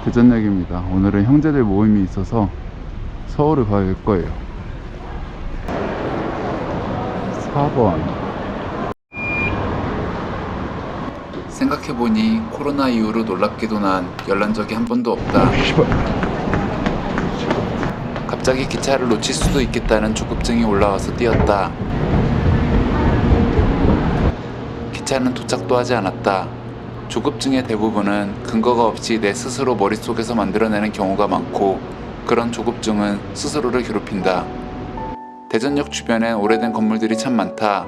대전역입니다. 오늘은 형제들 모임이 있어서 서울을 갈 거예요. 4번. 생각해보니 코로나 이후로 놀랍게도 난 열난 적이 한 번도 없다. 갑자기 기차를 놓칠 수도 있겠다는 조급증이 올라와서 뛰었다. 기차는 도착도 하지 않았다. 조급증의 대부분은 근거가 없이 내 스스로 머릿속에서 만들어내는 경우가 많고, 그런 조급증은 스스로를 괴롭힌다. 대전역 주변엔 오래된 건물들이 참 많다.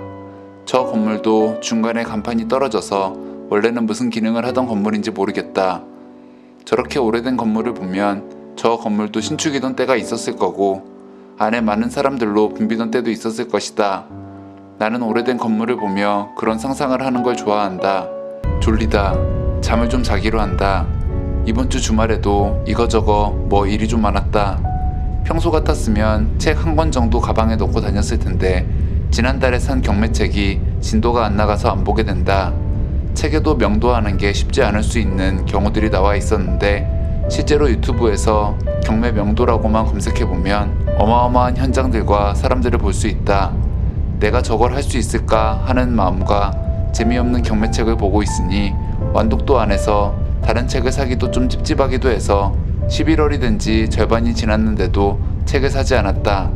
저 건물도 중간에 간판이 떨어져서 원래는 무슨 기능을 하던 건물인지 모르겠다. 저렇게 오래된 건물을 보면 저 건물도 신축이던 때가 있었을 거고, 안에 많은 사람들로 붐비던 때도 있었을 것이다. 나는 오래된 건물을 보며 그런 상상을 하는 걸 좋아한다. 졸리다. 잠을 좀 자기로 한다. 이번 주 주말에도 이거저거 뭐 일이 좀 많았다. 평소 같았으면 책 한 권 정도 가방에 넣고 다녔을 텐데, 지난달에 산 경매책이 진도가 안 나가서 안 보게 된다. 책에도 명도하는 게 쉽지 않을 수 있는 경우들이 나와 있었는데, 실제로 유튜브에서 경매 명도라고만 검색해보면 어마어마한 현장들과 사람들을 볼 수 있다. 내가 저걸 할 수 있을까 하는 마음과 재미없는 경매책을 보고 있으니 완독도 안 해서 다른 책을 사기도 좀 찝찝하기도 해서 11월이 된 지 절반이 지났는데도 책을 사지 않았다.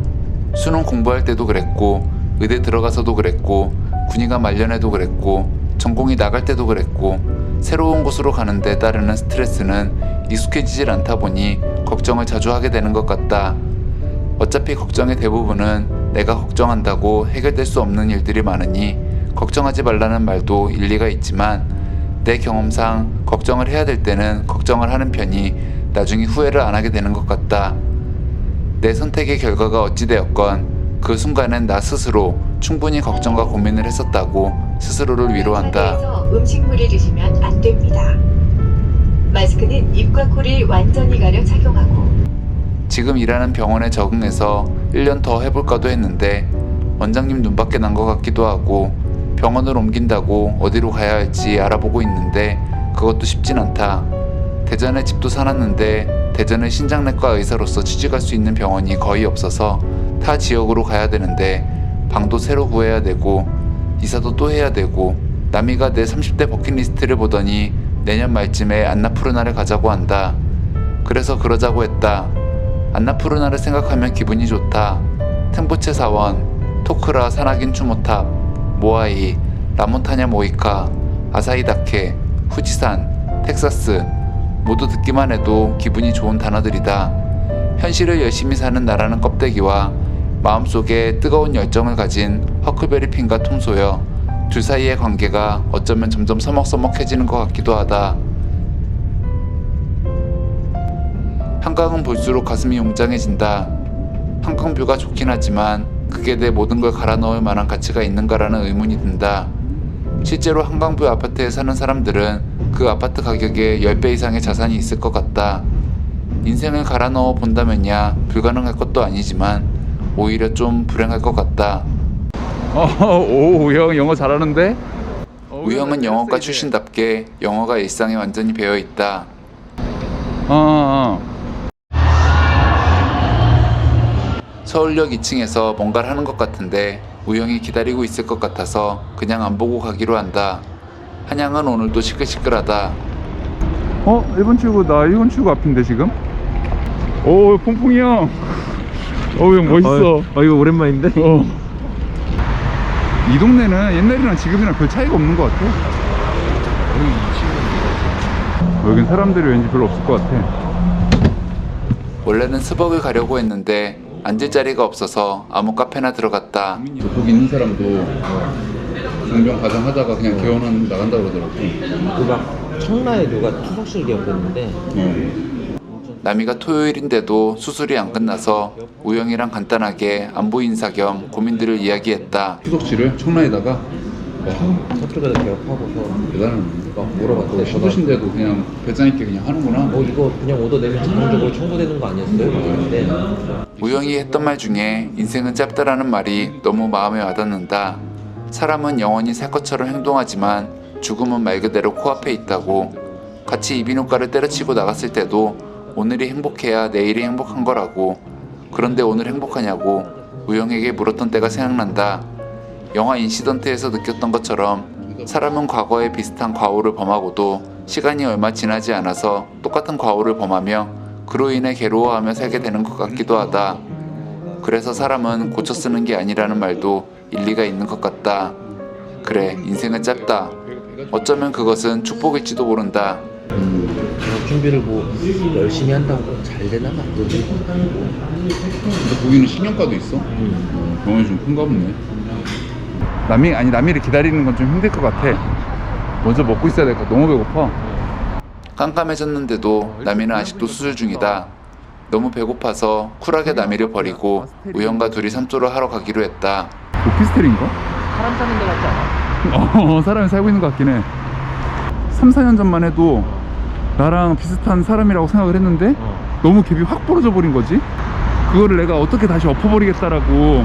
수능 공부할 때도 그랬고, 의대 들어가서도 그랬고, 군의관 말년에도 그랬고, 전공이 나갈 때도 그랬고, 새로운 곳으로 가는데 따르는 스트레스는 익숙해지질 않다 보니 걱정을 자주 하게 되는 것 같다. 어차피 걱정의 대부분은 내가 걱정한다고 해결될 수 없는 일들이 많으니 걱정하지 말라는 말도 일리가 있지만, 내 경험상 걱정을 해야 될 때는 걱정을 하는 편이 나중에 후회를 안 하게 되는 것 같다. 내 선택의 결과가 어찌되었건 그 순간엔 나 스스로 충분히 걱정과 고민을 했었다고 스스로를 위로한다. 음식물을 드시면 안 됩니다. 마스크는 입과 코를 완전히 가려 착용하고. 지금 일하는 병원에 적응해서 1년 더 해볼까도 했는데 원장님 눈밖에 난 것 같기도 하고, 병원을 옮긴다고 어디로 가야 할지 알아보고 있는데 그것도 쉽진 않다. 대전에 집도 사놨는데 대전의 신장내과 의사로서 취직할 수 있는 병원이 거의 없어서 타 지역으로 가야 되는데 방도 새로 구해야 되고 이사도 또 해야 되고, 남이가 내 30대 버킷리스트를 보더니 내년 말쯤에 안나푸르나를 가자고 한다. 그래서 그러자고 했다. 안나푸르나를 생각하면 기분이 좋다. 템보체 사원, 토크라 산악인 추모탑, 모아이, 라몬타냐 모이카, 아사히다케, 후지산, 텍사스, 모두 듣기만 해도 기분이 좋은 단어들이다. 현실을 열심히 사는 나라는 껍데기와 마음속에 뜨거운 열정을 가진 허클베리 핀과 톰 소여, 둘 사이의 관계가 어쩌면 점점 서먹서먹해지는 것 같기도 하다. 한강은 볼수록 가슴이 웅장해진다. 한강뷰가 좋긴 하지만 그게 내 모든 걸 갈아 넣을 만한 가치가 있는가라는 의문이 든다. 실제로 한강뷰 아파트에 사는 사람들은 그 아파트 가격의 10배 이상의 자산이 있을 것 같다. 인생을 갈아 넣어 본다면야 불가능할 것도 아니지만 오히려 좀 불행할 것 같다. 오, 우영 영어 잘하는데? 우영은 영어과 출신답게 영어가 일상에 완전히 배어있다. 서울역 2층에서 뭔가를 하는 것 같은데 우영이 기다리고 있을 것 같아서 그냥 안 보고 가기로 한다. 한양은 오늘도 시끌시끌하다. 1번 출구, 나 1번 출구 앞인데 지금? 오, 퐁퐁이 형. 형 멋있어. 이거 오랜만인데? 이 동네는 옛날이랑 지금이랑 별 차이가 없는 것 같아. 여긴 사람들이 왠지 별로 없을 것 같아. 원래는 스벅을 가려고 했는데 앉을 자리가 없어서 아무 카페나 들어갔다. 거기 있는 사람도 종병 가장하다가 그냥 개원은 나간다 그러더라고. 막 청라에 누가 투석실 개업했는데 남이가 토요일인데도 수술이 안 끝나서 우영이랑 간단하게 안부 인사 겸 고민들을 이야기했다. 투석실을 청라에다가 서쪽에다 개업하고서 대단한. 막 물어봤더니 수도신데도 그냥 배짱 있게 그냥 하는구나. 이거 그냥 오더 내면 자동적으로 청구되는 거 아니었어요? 그랬는데 우영이 했던 말 중에 인생은 짧다라는 말이 너무 마음에 와닿는다. 사람은 영원히 살 것처럼 행동하지만 죽음은 말 그대로 코앞에 있다고. 같이 이비인후과를 때려치고 나갔을 때도 오늘이 행복해야 내일이 행복한 거라고. 그런데 오늘 행복하냐고 우영에게 물었던 때가 생각난다. 영화 인시던트에서 느꼈던 것처럼 사람은 과거에 비슷한 과오를 범하고도 시간이 얼마 지나지 않아서 똑같은 과오를 범하며 그로 인해 괴로워하며 살게 되는 것 같기도 하다. 그래서 사람은 고쳐 쓰는 게 아니라는 말도 일리가 있는 것 같다. 그래, 인생은 짧다. 어쩌면 그것은 축복일지도 모른다. 저녁 준비를 뭐 열심히 한다고 잘 되나 나쁘지. 근데 거기는 신용과도 있어? 병원이 좀 큰가 보네. 남이를 기다리는 건 좀 힘들 것 같아. 먼저 먹고 있어야 될 것 같아. 너무 배고파. 깜깜해졌는데도 남이는 아직도 수술 중이다. 너무 배고파서 쿨하게 남이를 버리고 우영과 둘이 산조를 하러 가기로 했다. 오피스텔인가? 사람 사는 데 같지 않아? 사람이 살고 있는 것 같긴 해. 3, 4년 전만 해도 나랑 비슷한 사람이라고 생각을 했는데 너무 갭이 확 벌어져 버린 거지. 그거를 내가 어떻게 다시 엎어버리겠다라고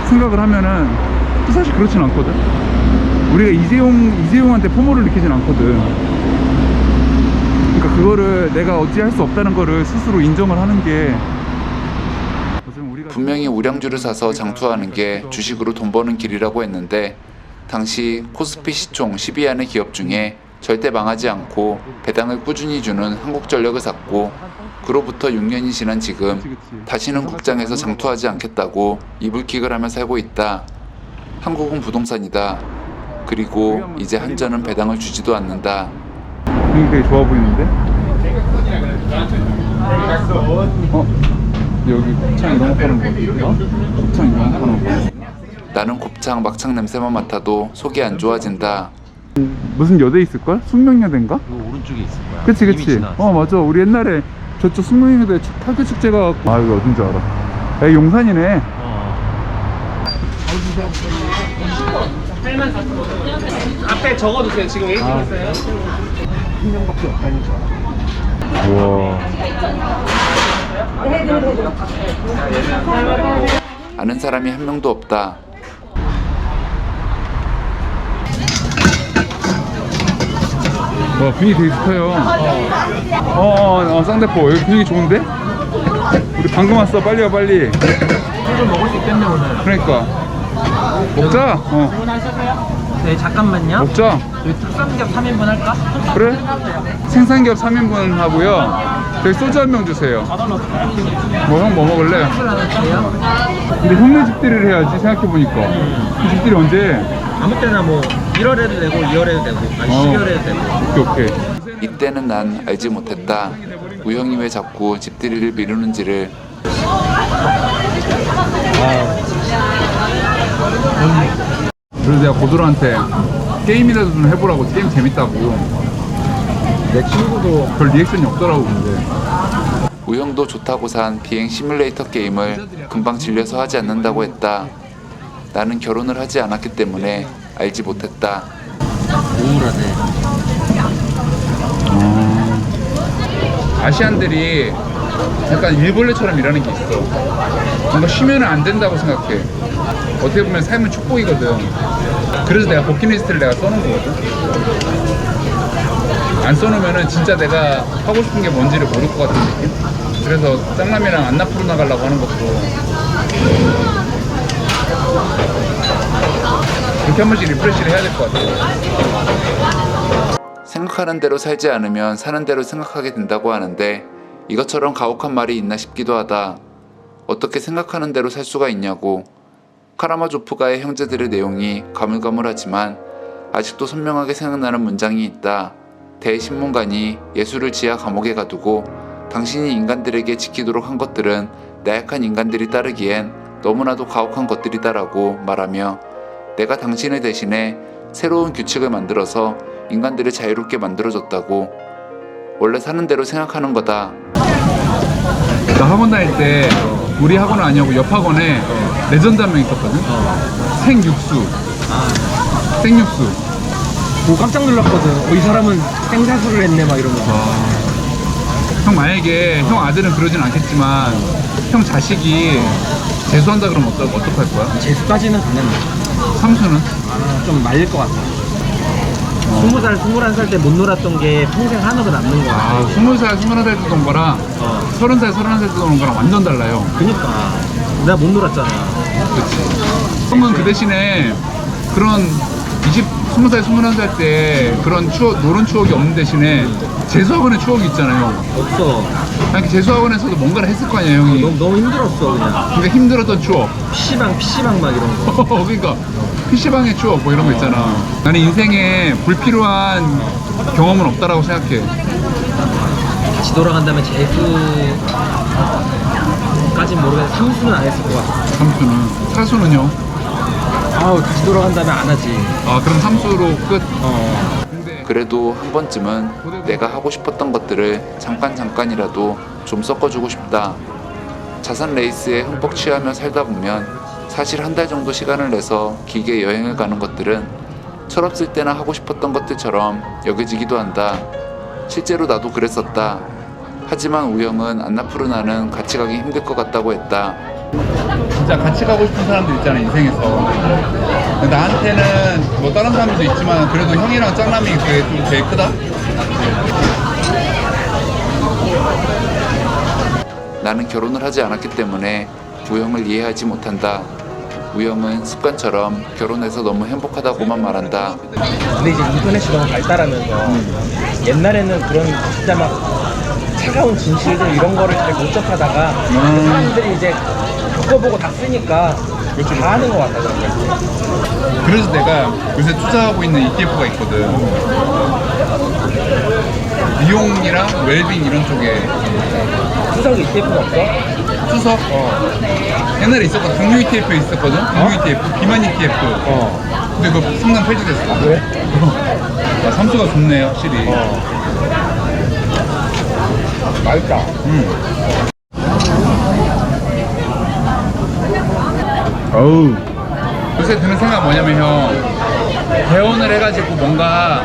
생각을 하면은 또 사실 그렇진 않거든. 우리가 이재용한테 포모를 느끼진 않거든. 그러니까 그거를 내가 어찌할 수 없다는 거를 스스로 인정을 하는 게, 분명히 우량주를 사서 장투하는 게 주식으로 돈 버는 길이라고 했는데, 당시 코스피 시총 10위 안의 기업 중에 절대 망하지 않고 배당을 꾸준히 주는 한국전력을 샀고, 그로부터 6년이 지난 지금 다시는 국장에서 장투하지 않겠다고 이불킥을 하며 살고 있다. 한국은 부동산이다. 그리고 이제 한전은 배당을 주지도 않는다. 되게 좋아 보이는데? 여기 곱창 이런 거 파는 거 곱창 이런 거 파는 거. 나는 곱창 막창 냄새만 맡아도 속이 안 좋아진다. 무슨 여대 있을걸? 숙명여대인가? 이거 오른쪽에 있을 거야. 그치 이미 그치. 지나갔어. 맞아. 우리 옛날에 저쪽 숙명여대 타교 축제가 갖고. 아 여기 어딘지 알아. 야 용산이네. 앞에 적어주세요. 지금 웨이팅 있어요. 한 명밖에 없다니까. 우와. 아는 사람이 한 명도 없다. 와 분위기 되게 좋아요. 쌍대포 여기 분위기 좋은데? 우리 방금 왔어. 빨리 와 빨리. 좀 먹을 수 있겠네 오늘. 그러니까 먹자. 주문하셨어요? 네 잠깐만요. 먹자. 저희 특선겹 3인분 할까? 그래? 생산겹 3인분 하고요. 저기 소주 한 명 주세요. 뭐 형 뭐 먹을래? 근데 형네 집들이를 해야지 생각해보니까. 그 집들이 언제? 아무 때나 뭐 1월에도 되고 2월에도 되고 아니 12월에도 되고. 오케이. 이때는 난 알지 못했다. 우영이 왜 자꾸 집들이를 미루는지를. 그래서 내가 고도로한테 게임이라도 좀 해보라고. 게임 재밌다고. 내 친구도 별 리액션이 없더라고. 근데 우영도 좋다고 산 비행 시뮬레이터 게임을 금방 질려서 하지 않는다고 했다. 나는 결혼을 하지 않았기 때문에 알지 못했다. 우울하네. 아시안들이 약간 일벌레처럼 일하는 게 있어. 뭔가 쉬면 안 된다고 생각해. 어떻게 보면 삶은 축복이거든. 그래서 내가 버킷리스트를 내가 써놓은 거거든. 안 써놓으면은 진짜 내가 하고 싶은 게 뭔지를 모를 것 같은 느낌? 그래서 짱남이랑 안나푸르 나가려고 하는 것도 그렇게 한 번씩 리프레시를 해야 될 것 같아요. 생각하는 대로 살지 않으면 사는 대로 생각하게 된다고 하는데, 이것처럼 가혹한 말이 있나 싶기도 하다. 어떻게 생각하는 대로 살 수가 있냐고. 카라마조프가의 형제들의 내용이 가물가물하지만 아직도 선명하게 생각나는 문장이 있다. 대신문관이 예수를 지하 감옥에 가두고 당신이 인간들에게 지키도록 한 것들은 나약한 인간들이 따르기엔 너무나도 가혹한 것들이다라고 말하며, 내가 당신을 대신해 새로운 규칙을 만들어서 인간들을 자유롭게 만들어줬다고. 원래 사는 대로 생각하는 거다. 나 학원 다닐 때 우리 학원은 아니었고 옆 학원에 레전드 한 명 있었거든. 생육수. 생육수. 오 깜짝 놀랐거든. 이 사람은 생사수를 했네 막 이러면서. 형 만약에 형 아들은 그러진 않겠지만 형 자식이 재수한다 그러면 어떡할 거야? 재수까지는 가능해. 삼수는? 좀 말릴 것 같아. 20살, 21살 때 못 놀았던 게 평생 한으로 남는 거야. 아, 20살, 21살 때 노는 거랑 30살, 31살 때 노는 거랑 완전 달라요. 그니까 내가 못 놀았잖아. 그치. 형은 그 대신에 그런 20살, 21살 때 그런 추억, 노는 추억이 없는 대신에 재수학원의 추억이 있잖아요. 없어. 아니, 재수학원에서도 뭔가를 했을 거 아니야, 형이. 너무 힘들었어 그냥. 그러니까 힘들었던 추억. PC방 막 이런 거. 그러니까 PC방의 추억 뭐 이런 거 있잖아. 나는 인생에 불필요한 경험은 없다라고 생각해. 다시 돌아간다면 재수까진 모르겠는데 삼수는 안 했을 것 같아. 삼수는. 사수는요? 아우 다시 돌아간다면 안 하지. 아, 그럼 삼수로 끝? 근데 그래도 한 번쯤은 내가 하고 싶었던 것들을 잠깐이라도 좀 섞어주고 싶다. 자선 레이스에 흠뻑 취하며 살다 보면 사실 한 달 정도 시간을 내서 길게 여행을 가는 것들은 철없을 때나 하고 싶었던 것들처럼 여겨지기도 한다. 실제로 나도 그랬었다. 하지만 우영은 안나푸르나는 같이 가기 힘들 것 같다고 했다. 진짜 같이 가고 싶은 사람들 있잖아, 인생에서. 나한테는 뭐 다른 사람들도 있지만 그래도 형이랑 짱남이 그게 좀 제일 크다? 나는 결혼을 하지 않았기 때문에 우영을 이해하지 못한다. 우영은 습관처럼 결혼해서 너무 행복하다고만 말한다. 근데 이제 인터넷이 너무 발달하면서 옛날에는 그런 진짜 막 차가운 진실들 이런 거를 잘 못 접하다가 사람들이 이제 겪어보고 다 쓰니까 다 하는 것 같다 그런 거. 그래서 내가 요새 투자하고 있는 ETF가 있거든. 미용이랑 웰빙 이런 쪽에. 수석 ETF는 없어? 수석? 옛날에 있었거든. 당뇨 ETF 있었거든. 당뇨 ETF, 비만 ETF. 근데 그거 상장 폐지됐어. 왜? 아, 삼수가 좋네, 확실히. 맛있다. 어우. 요새 드는 생각 뭐냐면 형, 개원을 해가지고 뭔가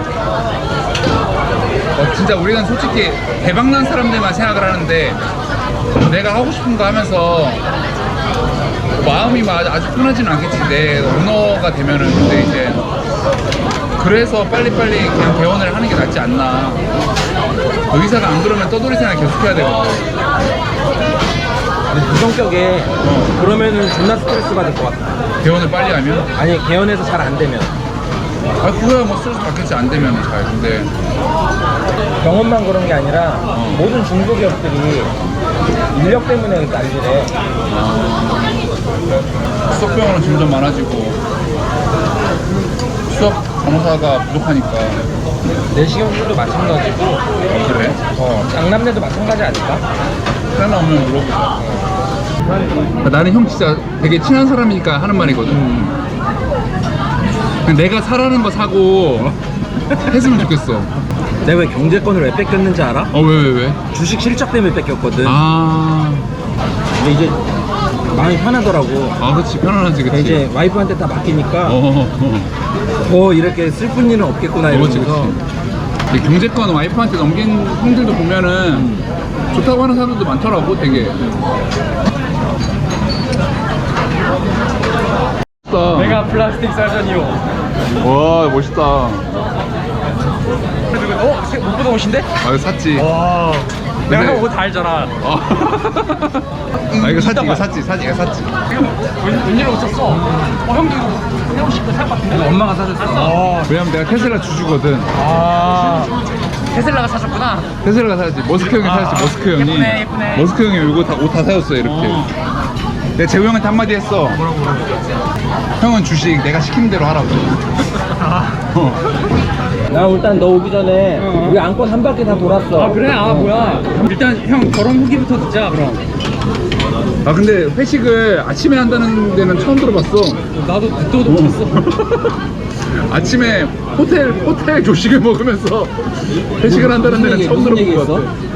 진짜 우리는 솔직히 대박난 사람들만 생각을 하는데 내가 하고 싶은 거 하면서 마음이 아주 편하지는 않겠지. 내 오너가 되면은. 근데 이제 그래서 빨리빨리 그냥 개원을 하는 게 낫지 않나. 의사가 안 그러면 떠돌이 생활 계속 해야 되거든. 근데 그 성격에 그러면은 존나 스트레스 받을 것 같아. 개원을 빨리 하면? 아니 개연해서 잘 안 되면. 아, 그거야 뭐 스트레스 받겠지, 안 되면 잘. 근데 병원만 그런 게 아니라 모든 중소기업들이 인력 때문에 난리래. 수석병원은 점점 많아지고 수석 간호사가 부족하니까. 내시경들도 마찬가지고 그래? 장남내도 마찬가지 아닐까? 하나 오면 물어보자. 나는 형 진짜 되게 친한 사람이니까 하는 말이거든. 그냥 내가 사라는 거 사고 했으면 좋겠어. 내가 왜 경제권을 왜 뺏겼는지 알아? 왜? 주식 실적 때문에 뺏겼거든. 아, 근데 이제 마음이 편하더라고. 그치. 편안하지, 그치. 이제 와이프한테 다 맡기니까 어. 더 이렇게 슬픈 일은 없겠구나 그치, 이러면서. 그치. 경제권 와이프한테 넘긴 형들도 보면은 좋다고 하는 사람들도 많더라고, 되게. 내가 플라스틱 사전이요. 와, 멋있다. 못 보던 옷인데? 아, 이거 샀지. 와. 내가 근데- 형 옷 다 알잖아. 이거 샀지. 웬일로 웃었어? 형도 이거 해보고 싶고 살것 같은데. 엄마가 사줬어. 왜냐면 내가 테슬라 주주거든. 테슬라가 사줬구나. 테슬라가 사야지. 머스크 형이 사야지. 머스크 형이. 예쁘네. 머스크 형이 옷 다 사줬어, 이렇게. 내가 재우 형한테 한마디 했어. 형은 주식 내가 시키는 대로 하라고. 나 일단 너 오기 전에 우리 안건 한 바퀴 다 돌았어. 아 그래? 아 뭐야? 일단 형 결혼 후기부터 듣자 그럼. 아, 근데 회식을 아침에 한다는 데는 처음 들어봤어. 나도 듣도 못했어. 아침에 호텔 조식을 먹으면서 회식을 한다는 데는 처음 들어본 것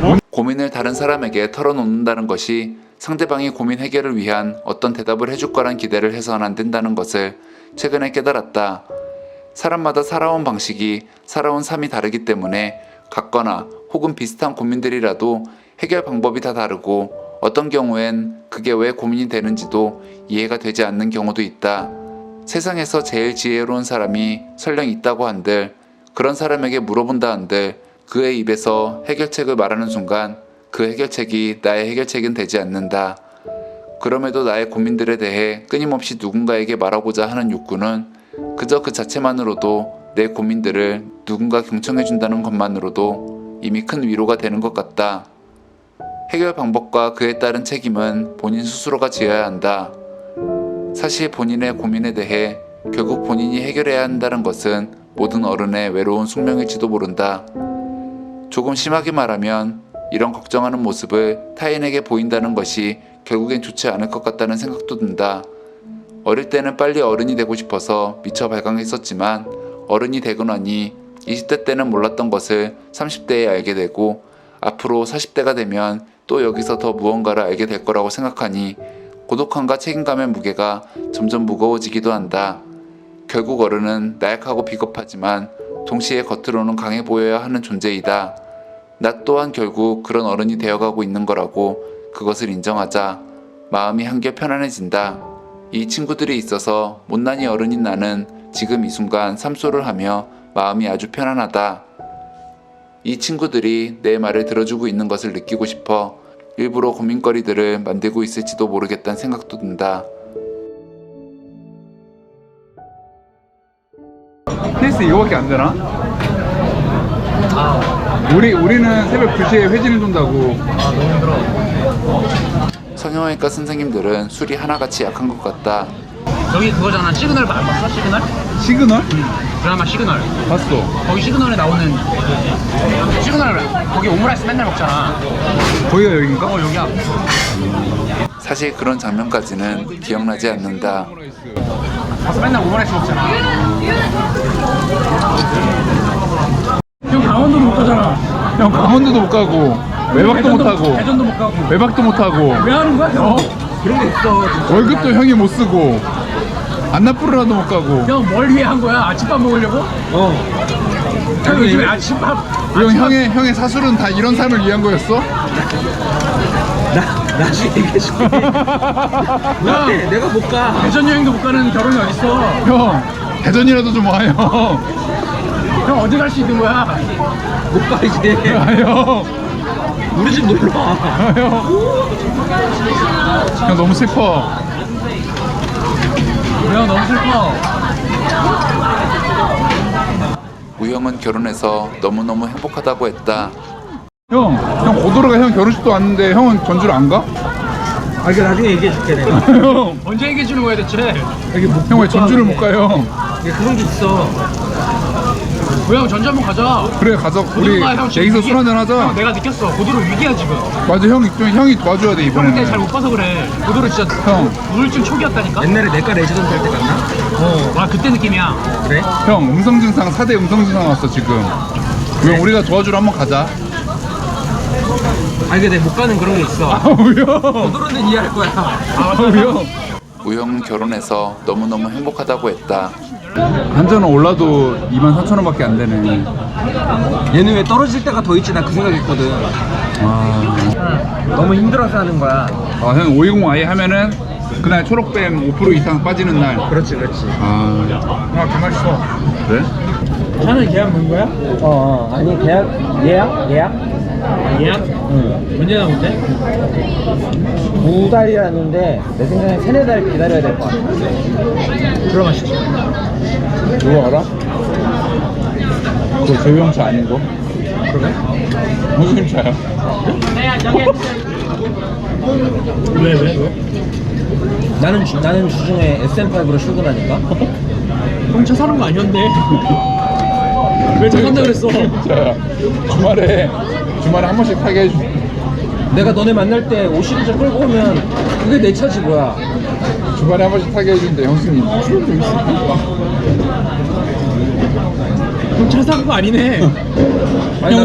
같아. 고민을 다른 사람에게 털어놓는다는 것이 상대방이 고민 해결을 위한 어떤 대답을 해줄 거란 기대를 해서는 안 된다는 것을 최근에 깨달았다. 사람마다 살아온 방식이, 살아온 삶이 다르기 때문에 같거나 혹은 비슷한 고민들이라도 해결 방법이 다 다르고 어떤 경우엔 그게 왜 고민이 되는지도 이해가 되지 않는 경우도 있다. 세상에서 제일 지혜로운 사람이 설령 있다고 한들 그런 사람에게 물어본다 한들 그의 입에서 해결책을 말하는 순간 그 해결책이 나의 해결책은 되지 않는다. 그럼에도 나의 고민들에 대해 끊임없이 누군가에게 말하고자 하는 욕구는 그저 그 자체만으로도 내 고민들을 누군가 경청해준다는 것만으로도 이미 큰 위로가 되는 것 같다. 해결 방법과 그에 따른 책임은 본인 스스로가 지어야 한다. 사실 본인의 고민에 대해 결국 본인이 해결해야 한다는 것은 모든 어른의 외로운 숙명일지도 모른다. 조금 심하게 말하면 이런 걱정하는 모습을 타인에게 보인다는 것이 결국엔 좋지 않을 것 같다는 생각도 든다. 어릴 때는 빨리 어른이 되고 싶어서 미처 발광했었지만 어른이 되고 나니 20대 때는 몰랐던 것을 30대에 알게 되고 앞으로 40대가 되면 또 여기서 더 무언가를 알게 될 거라고 생각하니 고독함과 책임감의 무게가 점점 무거워지기도 한다. 결국 어른은 나약하고 비겁하지만 동시에 겉으로는 강해 보여야 하는 존재이다. 나 또한 결국 그런 어른이 되어가고 있는 거라고 그것을 인정하자 마음이 한결 편안해진다. 이 친구들이 있어서 못난이 어른인 나는 지금 이 순간 삼소를 하며 마음이 아주 편안하다. 이 친구들이 내 말을 들어주고 있는 것을 느끼고 싶어 일부러 고민거리들을 만들고 있을지도 모르겠다는 생각도 든다. 케이스 이거밖에 안 되나? 우리는 새벽 2시에 회진을 돈다고. 성형외과 선생님들은 술이 하나같이 약한 것 같다. 여기 그거잖아. 시그널 안 봤어? 시그널? 시그널? 드라마 시그널. 봤어. 거기 시그널에 나오는 시그널 거기 오므라이스 맨날 먹잖아. 거기가 여긴가? 여기야. 사실 그런 장면까지는 기억나지 않는다. 가서 맨날 오므라이스 먹잖아. 형 강원도도 못 가잖아. 형 강원도도 못 가고 외박도 못 하고 대전도 못 가고. 외박도 못 하고 왜 하는 거야 형? 그런 게 있어. 진짜. 월급도 형이 못 쓰고 안나푸르라도 못 가고. 형 뭘 위해 한 거야? 아침밥 먹으려고? 형 요즘에 아침밥. 형 형의 사술은 다 이런 삶을 위한 거였어? 나중에 얘기해줄게. 내가 못 가. 대전 여행도 못 가는 결혼이 어딨어? 형 대전이라도 좀 와요. 형 어디 갈 수 있는 거야? 못 가, 이제. 형. 우리 집 놀러 와. 형 너무 슬퍼. 형 너무 슬퍼. 우영은 결혼해서 너무너무 행복하다고 했다. 형 고도로가 형 결혼식도 왔는데 형은 전주를 안 가? 이거 나중에 얘기해줄게, 내가. 형 언제 얘기해 주는 거야 대체? 형 왜 전주를 못 가요? 그런 게 있어. 형 전주 한번 가자. 그래 가자. 우리 고도로가 형 지금 여기서 위기- 술 한잔 형, 하자. 내가 느꼈어. 고도로 위기야 지금. 맞아 형이 도와줘야 돼 형 이번에는. 그때 잘 못 봐서 그래. 고도로 진짜 형. 우울증 초기였다니까. 옛날에 내가 레지던트 할 때 갔나? 와 그때 느낌이야. 그래? 형 음성 증상 4대 음성 증상 왔어 지금. 왜 우리가 도와주러 한번 가자. 근데 내가 못 가는 그런 게 있어. 우영. 고도로는 이해할 거야. 우영. 우영은 결혼해서 너무너무 행복하다고 했다. 한전은 올라도 24,000원밖에 안 되네. 얘는 왜 떨어질 때가 더 있지? 나 그 생각했거든. 너무 힘들어서 하는 거야. 형 520 아예 하면은 그날 초록뱀 5% 이상 빠지는 날. 그렇지. 개맛있어. 그래? 차는 계약 본 거야? 아니, 예약? 예약? 응. 언제 나온대? 2달이라는데 내 생각엔 3-4달 기다려야 될 것 같아. 들어가시죠. 누구 알아? 그거 재우형 차 아닌 거? 그래? 무슨 차야? 왜? 나는 주중에 SM5로 출근하니까. 형 차 사는 거 아니었네. 왜 차 산다 그랬어? 차야. 주말에 한 번씩 타게 해줘. 내가 너네 만날 때 5시리즈 끌고 오면 그게 내 차지 뭐야. 주말에 한 번씩 타게 해준대 형수님. 형 차 산 거 아니네. 형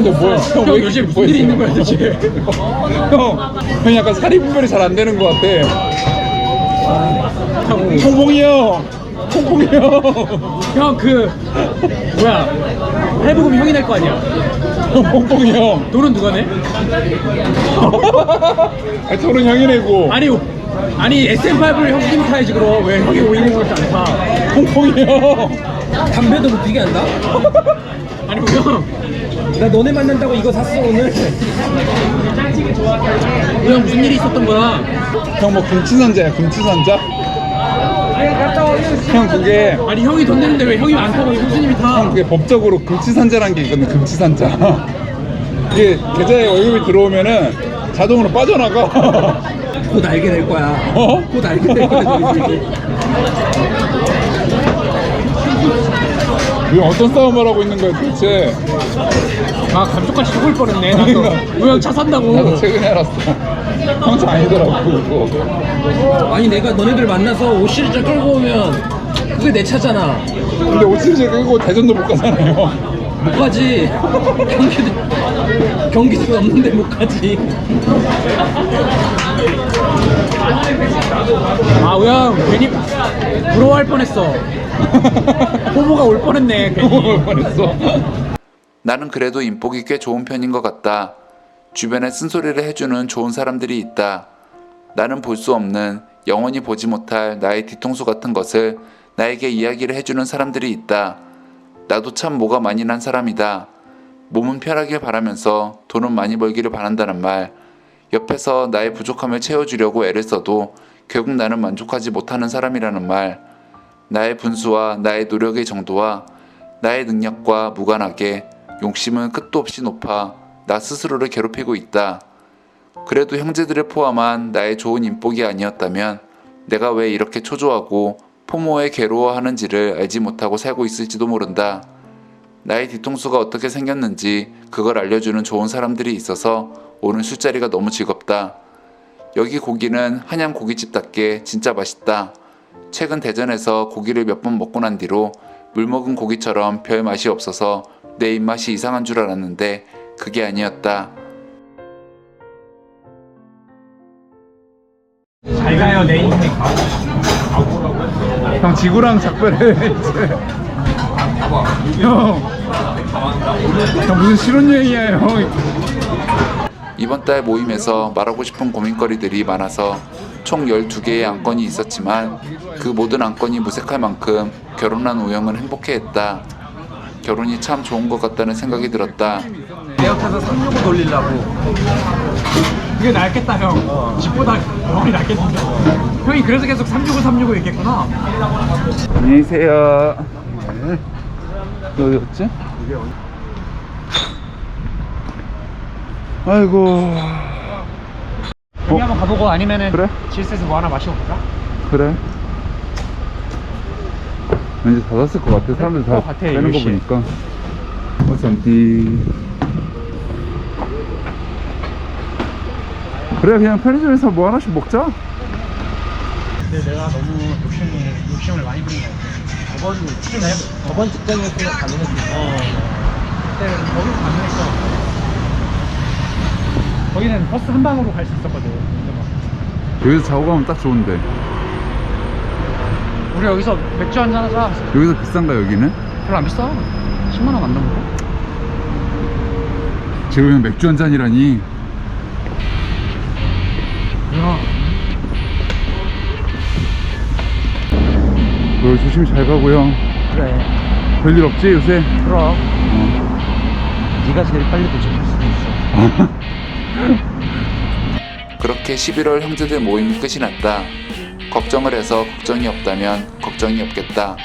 너 뭐야? 형 왜 요즘 이렇게 무슨 일이 있는 거야 대체? 형 약간 사리 분별이 잘 안 되는 것 같아. 통봉이 형. 형 그 뭐야 할부금 형이 낼 거 아니야? 뽕뽕이 형. 돈은 누가 내? 토론 형이 내고. 아니 SM5를 형님이 타야지 그럼 왜 형이 520을 안 타? 뽕뽕이 형. 담배도 못 피게 한다? 아니 우영 나 너네 만난다고 이거 샀어 오늘. 우영 무슨 일이 있었던 거야? 형 뭐 금치산자야 금치산자? 형 그게 아니 형이 돈 내는데 왜 형이 안 타고 형수님이 타? 형 그게 법적으로 금치산자라는 게 있거든 금치산자. 이게 계좌에 월급이 들어오면은 자동으로 빠져나가. 곧 알게 될 거야. 어? 곧 알게 될 거야. 왜 어떤 싸움을 하고 있는 거야 도대체? 아 감쪽같이 죽을 뻔했네. 나도 우영 차 산다고. 나도 최근에 알았어. 형 차 아니더라고 그거. 아니 내가 너네들 만나서 5시리즈 끌고 오면 그게 내 차잖아. 근데 5시리즈 끌고 대전도 못 가잖아요. 못 가지. 경기도 없는데 못 가지. 아 우영 괜히 부러워할 뻔했어. 호모가 올 뻔했네. 괜히. 올 뻔했어. 나는 그래도 인복이 꽤 좋은 편인 것 같다. 주변에 쓴소리를 해주는 좋은 사람들이 있다. 나는 볼 수 없는, 영원히 보지 못할 나의 뒤통수 같은 것을 나에게 이야기를 해주는 사람들이 있다. 나도 참 뭐가 많이 난 사람이다. 몸은 편하길 바라면서 돈은 많이 벌기를 바란다는 말. 옆에서 나의 부족함을 채워주려고 애를 써도 결국 나는 만족하지 못하는 사람이라는 말. 나의 분수와 나의 노력의 정도와 나의 능력과 무관하게 욕심은 끝도 없이 높아 나 스스로를 괴롭히고 있다. 그래도 형제들을 포함한 나의 좋은 인복이 아니었다면 내가 왜 이렇게 초조하고 포모에 괴로워하는지를 알지 못하고 살고 있을지도 모른다. 나의 뒤통수가 어떻게 생겼는지 그걸 알려주는 좋은 사람들이 있어서 오늘 술자리가 너무 즐겁다. 여기 고기는 한양 고깃집답게 진짜 맛있다. 최근 대전에서 고기를 몇 번 먹고 난 뒤로 물 먹은 고기처럼 별 맛이 없어서 내 입맛이 이상한 줄 알았는데 그게 아니었다. 잘 가요 내 인생. 형 지구랑 작별해 이제. 형 무슨 실혼여행이야 형. 이번 달 모임에서 말하고 싶은 고민거리들이 많아서 총 12개의 안건이 있었지만 그 모든 안건이 무색할 만큼 결혼한 우영은 행복해했다. 결혼이 참 좋은 것 같다는 생각이 들었다. 내 옆에서 365 돌리려고. 그게 낫겠다 형. 집보다 병원이 낫겠는데. 형이 그래서 계속 365 얘기했구나. 안녕히 계세요. 어디였지? 아이고. 여기 한번 가보고 아니면은 그래? 질스에서 뭐 하나 마시고 볼까? 그래. 왠지 닫았을 것 같아. 사람들 다 같아, 빼는 거 10시에. 보니까. 어쩐지. 그래 그냥 편의점에서 뭐 하나씩 먹자. 근데 내가 너무 욕심을 많이 부린 것 같아. 저번 직장에서 가능했어. 그때 거기 가능했어. 거기는 버스 한 방으로 갈 수 있었거든. 근데 막 여기서 자고 가면 딱 좋은데. 우리 여기서 맥주 한잔 하자. 여기서 비싼가 여기는? 별로 안 비싸. 10만 원 안 넘어. 지금 형 맥주 한 잔이라니. 야, 너 조심히 잘 가고요. 그래. 별일 없지 요새? 그럼. 네가 제일 빨리 도착할 수도 있어. 그렇게 11월 형제들 모임이 끝이 났다. 걱정을 해서 걱정이 없다면 걱정이 없겠다.